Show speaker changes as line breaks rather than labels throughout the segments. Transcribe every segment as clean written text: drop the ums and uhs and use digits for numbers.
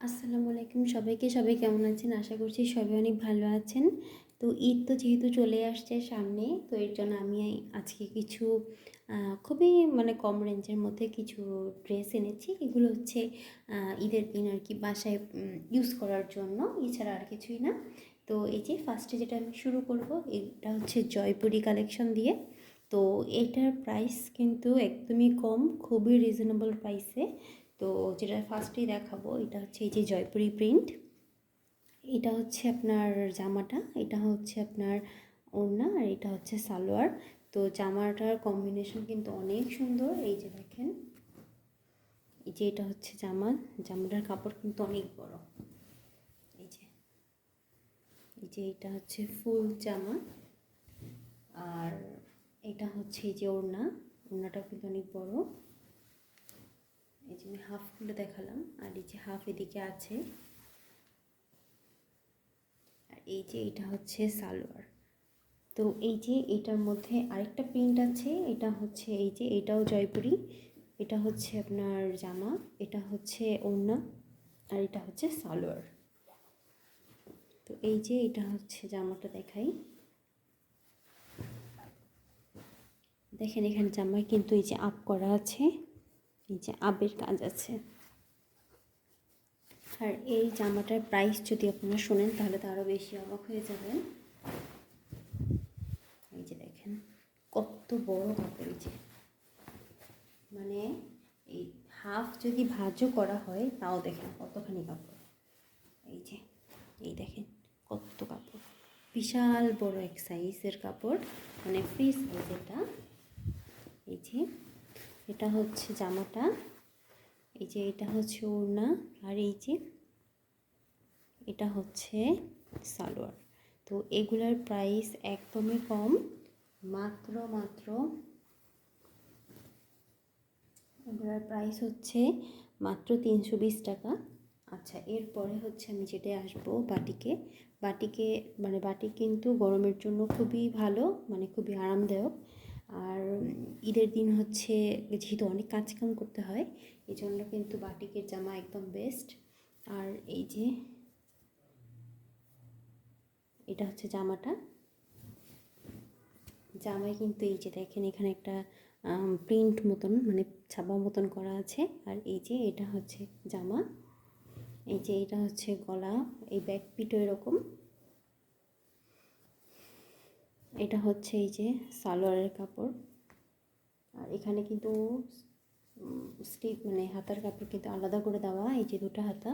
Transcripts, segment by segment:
আসসালামু আলাইকুম সবাইকে। সবাই কেমন আছেন? আশা করছি সবাই অনেক ভালো আছেন। তো ঈদ তো যেহেতু চলে আসছে সামনে, তো এর জন্য আমি আজকে কিছু খুবই কম রেঞ্জের মধ্যে কিছু ড্রেস এনেছি। এগুলো হচ্ছে ঈদের দিন আর কি বাসায় ইউজ করার জন্য, এছাড়া আর কিছুই না। তো এই যে ফার্স্টে যেটা আমি শুরু করব, এটা হচ্ছে জয়পুরি কালেকশন দিয়ে। তো এটার প্রাইস কিন্তু একদমই কম, খুবই রিজনেবল প্রাইসে। তো যেটা ফার্স্টেই দেখাবো, এটা হচ্ছে এই যে জয়পুরি প্রিন্ট। এটা হচ্ছে আপনার জামাটা, এটা হচ্ছে আপনার ওড়না, আর এটা হচ্ছে সালোয়ার। তো জামাটার কম্বিনেশন কিন্তু অনেক সুন্দর। এই যে দেখেন, এই যে এটা হচ্ছে জামাটার কাপড় কিন্তু অনেক বড়। এই যে এটা হচ্ছে ফুল জামা। আর এটা হচ্ছে এই যে ওড়নাটাও কিন্তু অনেক বড়। এই যে আমি হাফ খুলে দেখালাম, আর এই যে হাফ এদিকে আছে। আর এই যে এটা হচ্ছে সালোয়ার। তো এই যে এটার মধ্যে আরেকটা প্রিন্ট আছে, এটা হচ্ছে এই যে এটাও জয়পুরি। এটা হচ্ছে আপনার জামা, এটা হচ্ছে ওড়না, আর এটা হচ্ছে সালোয়ার। তো এই যে এটা হচ্ছে জামাটা দেখাই, দেখেন এখানে জামায় কিন্তু এই যে আপ করা আছে, এই যে আপের কাজ আছে। আর এই জামাটার প্রাইস যদি আপনারা শোনেন তাহলে তো আরও বেশি অবাক হয়ে যাবেন। এই যে দেখেন কত বড় কাপড়, এই যে মানে এই হাফ যদি ভাঁজও করা হয় তাও দেখেন কতখানি কাপড়। এই যে এই দেখেন কত কাপড়, বিশাল বড় এক সাইজের কাপড়, মানে ফ্রি সাইজ এটা। এই যে এটা হচ্ছে জামাটা, এই যে এটা হচ্ছে ওড়না, আর এই যে এটা হচ্ছে সালোয়ার। তো এগুলার প্রাইস একদমই কম, মাত্র এগুলার প্রাইস হচ্ছে মাত্র 320 টাকা। আচ্ছা, এরপরে হচ্ছে আমি যেটা আসবো বাটিকে। বাটিক কিন্তু গরমের জন্য খুবই ভালো, মানে খুবই আরামদায়ক। আর ঈদের দিন হচ্ছে যেহেতু অনেক কাজকাম করতে হয়, এই জন্য কিন্তু বাটিকের জামা একদম বেস্ট। আর এই যে এটা হচ্ছে জামায় কিন্তু এই যে দেখেন এখানে একটা প্রিন্ট মতন, মানে ছাপা মতন করা আছে। আর এই যে এটা হচ্ছে জামা, এই যে এটা হচ্ছে গলা, এই ব্যাক পিঠও এরকম। এটা হচ্ছে এই যে সালোয়ারের কাপড়। আর এখানে কিন্তু স্লিভ মানে হাতার কাপড় কিন্তু আলাদা করে দেওয়া, এই যে দুটো হাতা।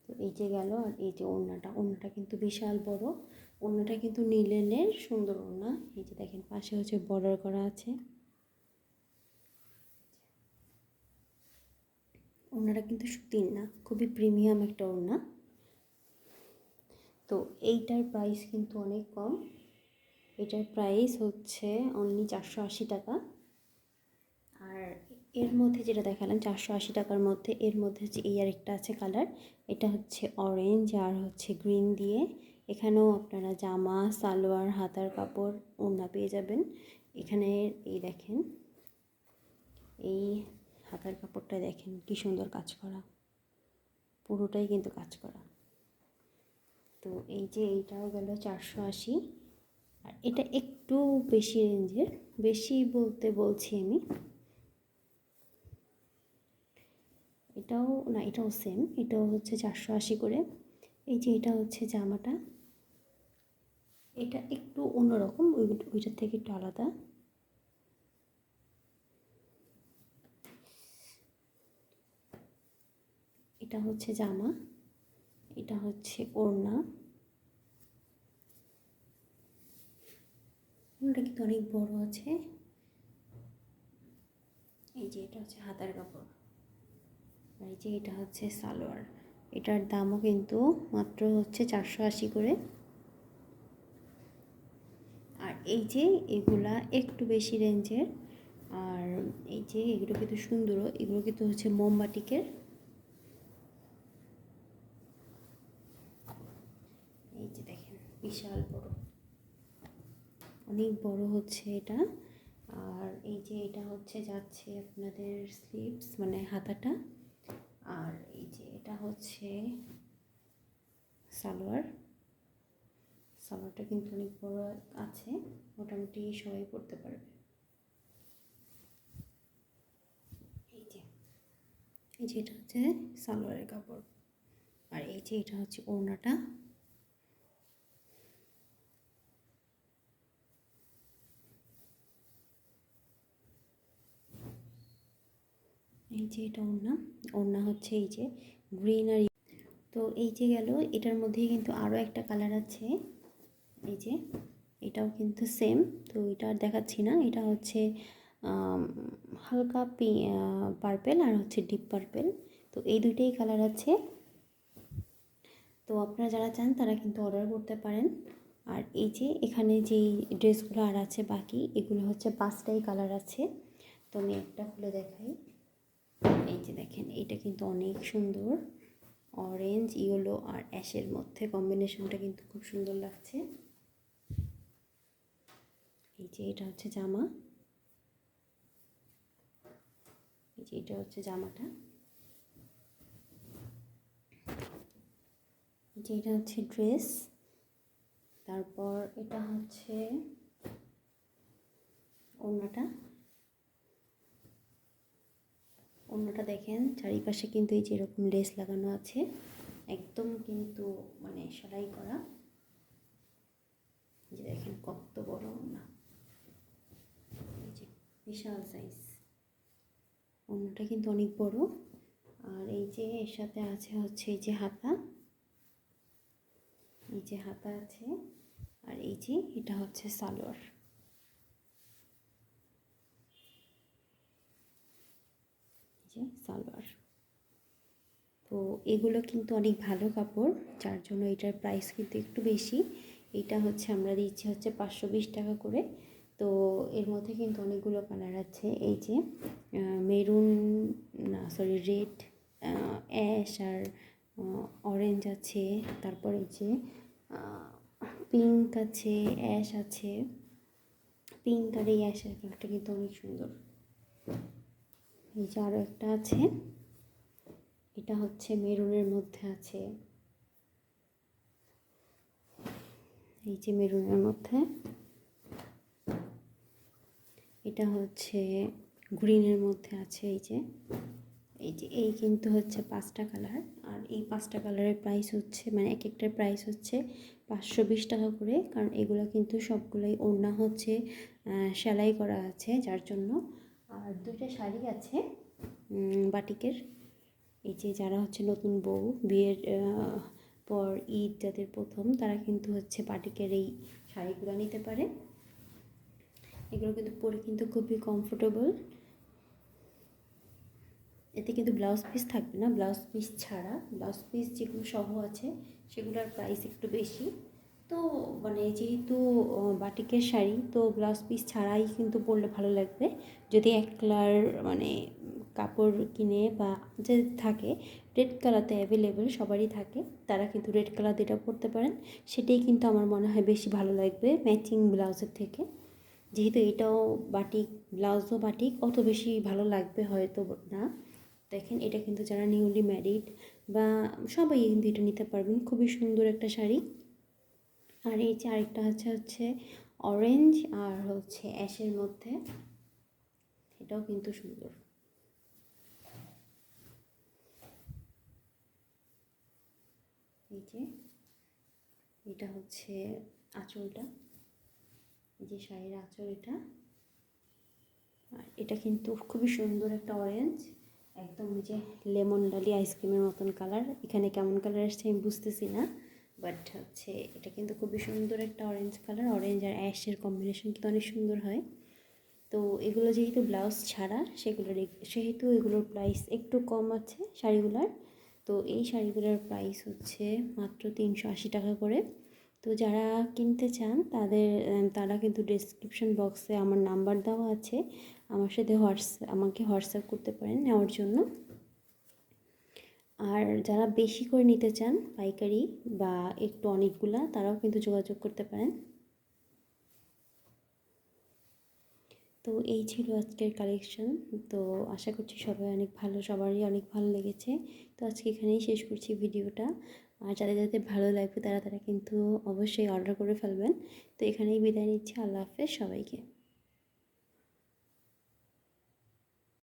তো এই যে গেল। আর এই যে ওড়নাটা কিন্তু বিশাল বড়, ওড়নাটা কিন্তু নীলেনের সুন্দর ওড়না। এই যে দেখেন পাশে হচ্ছে বর্ডার করা আছে। ওড়নাটা কিন্তু সুতির না, খুবই প্রিমিয়াম একটা ওড়না। তো এইটার প্রাইস কিন্তু অনেক কম, এটার প্রাইস হচ্ছে অনলি 480 টাকা। আর এর মধ্যে যেটা দেখালাম 480 টাকার মধ্যে, এর মধ্যে হচ্ছে এই আরেকটা আছে কালার, এটা হচ্ছে অরেঞ্জ আর হচ্ছে গ্রিন দিয়ে। এখানেও আপনারা জামা, সালোয়ার, হাতার কাপড়, ওড়না পেয়ে যাবেন। এখানে এই দেখেন, এই হাতার কাপড়টা দেখেন কি সুন্দর কাজ করা, পুরোটাই কিন্তু কাজ করা। তো এই যে এইটাও গেল 480। আর এটা একটু বেশি রেঞ্জের, বেশি বলতে বলছি আমি, এটাও সেম, এটাও হচ্ছে 480 করে। এই যে এটা হচ্ছে জামাটা, এটা একটু অন্যরকম, ওইটার থেকে একটু আলাদা। এটা হচ্ছে জামা, এটা হচ্ছে ওড়না। ওড়নাটা কিন্তু অনেক বড় আছে। এই যে এটা হচ্ছে হাতার কাপড়, আর এই যে এটা হচ্ছে সালোয়ার। এটার দামও কিন্তু মাত্র হচ্ছে 480 করে। আর এই যে এগুলা একটু বেশি রেঞ্জের। আর এই যে এগুলো কিন্তু সুন্দরও, এগুলো কিন্তু হচ্ছে মোমবাটিকের। এই যে দেখেন বিশাল বড়, অনেক বড় হচ্ছে এটা। আর এই যে এটা হচ্ছে যাচ্ছে আপনাদের স্লিভস, মানে হাতাটা। আর এই যে এটা হচ্ছে সালোয়ার। সালোয়ারটা কিন্তু অনেক বড় আছে, মোটামুটি সবাই পরতে পারবে। এই যে এটা হচ্ছে সালোয়ারের কাপড়, আর এই যে এটা হচ্ছে ওড়নাটা। এই যে এটা ওড়না। ওড়না হচ্ছে এই যে গ্রিন আর, তো এই যে গেল। এটার মধ্যেই কিন্তু আরও একটা কালার আছে, এই যে এটাও কিন্তু সেম। তো এটা আর দেখাচ্ছি না। এটা হচ্ছে হালকা পার্পেল আর হচ্ছে ডিপ পার্পেল। তো এই দুইটাই কালার আছে। তো আপনারা যারা চান তারা কিন্তু অর্ডার করতে পারেন। আর এই যে এখানে যেই ড্রেসগুলো আর আছে বাকি, এগুলো হচ্ছে 5টাই কালার আছে। তো আমি একটা খুলে দেখাই। এই যে দেখেন, এটা কিন্তু অনেক সুন্দর, অরেঞ্জ, ইয়েলো আর অ্যাশের মধ্যে কম্বিনেশনটা কিন্তু খুব সুন্দর লাগছে। এই যে এটা হচ্ছে জামা, এই যে এটা হচ্ছে জামাটা। এই যে এটা হচ্ছে ড্রেস। তারপর এটা হচ্ছে ওড়নাটা। ওড়নাটা দেখেন চারিপাশে কিন্তু এই যে এরকম লেস লাগানো আছে, একদম কিন্তু মানে সেলাই করা। এই যে দেখেন কত বড় ওড়না, এই যে বিশাল সাইজ। ওড়নাটা কিন্তু অনেক বড়। আর এই যে এর সাথে আছে হচ্ছে এই যে হাতা, এই যে হাতা আছে। আর এই যে এটা হচ্ছে সালোয়ার, যে সালোয়ার। তো এগুলো কিন্তু অনেক ভালো কাপড়, যার জন্য এটার প্রাইস কিন্তু একটু বেশি। এটা হচ্ছে আমরা দিচ্ছি হচ্ছে 520 টাকা করে। তো এর মধ্যে কিন্তু অনেকগুলো কালার আছে, এই যে মেরুন, না সরি রেড, অ্যাশ আর অরেঞ্জ আছে। তারপর এই যে পিঙ্ক আছে, অ্যাশ আছে। পিঙ্ক আর এই অ্যাশের কালারটা কিন্তু অনেক সুন্দর। এই যে আরও একটা আছে, এটা হচ্ছে মেরুনের মধ্যে আছে, এই যে মেরুনের মধ্যে। এটা হচ্ছে গ্রিনের মধ্যে আছে, এই যে এই কিন্তু হচ্ছে 5টা কালার। আর এই 5টা কালারের প্রাইস হচ্ছে মানে এক একটার প্রাইস হচ্ছে 520 টাকা করে, কারণ এগুলো কিন্তু সবগুলোই ওড়না হচ্ছে সেলাই করা আছে, যার জন্য। আর 2টা শাড়ি আছে বাটিকের। এই যে যারা হচ্ছে নতুন বউ, বিয়ের পর ঈদ যাদের প্রথম, তারা কিন্তু হচ্ছে বাটিকের এই শাড়িগুলো নিতে পারে। এগুলো কিন্তু পরে কিন্তু খুবই কমফোর্টেবল। এতে কিন্তু ব্লাউজ পিস থাকবে না, ব্লাউজ পিস ছাড়া। ব্লাউজ পিস যেগুলো সহ আছে সেগুলোর প্রাইস একটু বেশি। তো মানে যেহেতু বাটিকের শাড়ি, তো ব্লাউজ পিস ছাড়াই কিন্তু পরলে ভালো লাগবে। যদি এক কালার মানে কাপড় কিনে বা যে থাকে রেড কালারতে অ্যাভেলেবেল সবারই থাকে, তারা কিন্তু রেড কালার যেটা পরতে পারেন, সেটাই কিন্তু আমার মনে হয় বেশি ভালো লাগবে ম্যাচিং ব্লাউজের থেকে। যেহেতু এটাও বাটিক, ব্লাউজও বাটিক, অত বেশি ভালো লাগবে হয়তো না। দেখেন এটা কিন্তু যারা নিউলি ম্যারিড বা সবাই কিন্তু এটা নিতে পারবেন, খুবই সুন্দর একটা শাড়ি। আর এই যে আরেকটা হচ্ছে অরেঞ্জ আর হচ্ছে অ্যাশের মধ্যে, এটাও কিন্তু সুন্দর। এই যে এটা হচ্ছে আঁচলটা, এই যে শাড়ির আঁচল এটা। আর এটা কিন্তু খুবই সুন্দর একটা অরেঞ্জ, একদম যে লেমন ডালি আইসক্রিমের মতন কালার। এখানে কেমন কালার আসছে আমি বুঝতেছি না, বাট হচ্ছে এটা কিন্তু খুবই সুন্দর একটা অরেঞ্জ কালার। অরেঞ্জ আর অ্যাশের কম্বিনেশন কিন্তু অনেক সুন্দর হয়। তো এগুলো যেহেতু ব্লাউজ ছাড়া, সেহেতু এগুলোর প্রাইস একটু কম আছে শাড়িগুলোর। তো এই শাড়িগুলোর প্রাইস হচ্ছে মাত্র 380 টাকা করে। তো যারা কিনতে চান তারা কিন্তু ডেসক্রিপশন বক্সে আমার নাম্বার দেওয়া আছে, আমার সাথে আমাকে হোয়াটসঅ্যাপ করতে পারেন নেওয়ার জন্য। আর যারা বেশি করে নিতে চান পাইকারি বা একটু অনেকগুলা, তারাও কিন্তু যোগাযোগ করতে পারেন। তো তো এই ছিল আজকের কালেকশন। তো আশা করছি সবাই অনেক ভালো, সবারই অনেক ভালো লেগেছে। তো আজকে এখানেই শেষ করছি ভিডিওটা। আর যাদের যাদের ভালো লাগবে তারা তারা কিন্তু অবশ্যই অর্ডার করে ফেলবেন। তো এখানেই বিদায় নিচ্ছি। আল্লাহ হাফেজ সবাইকে।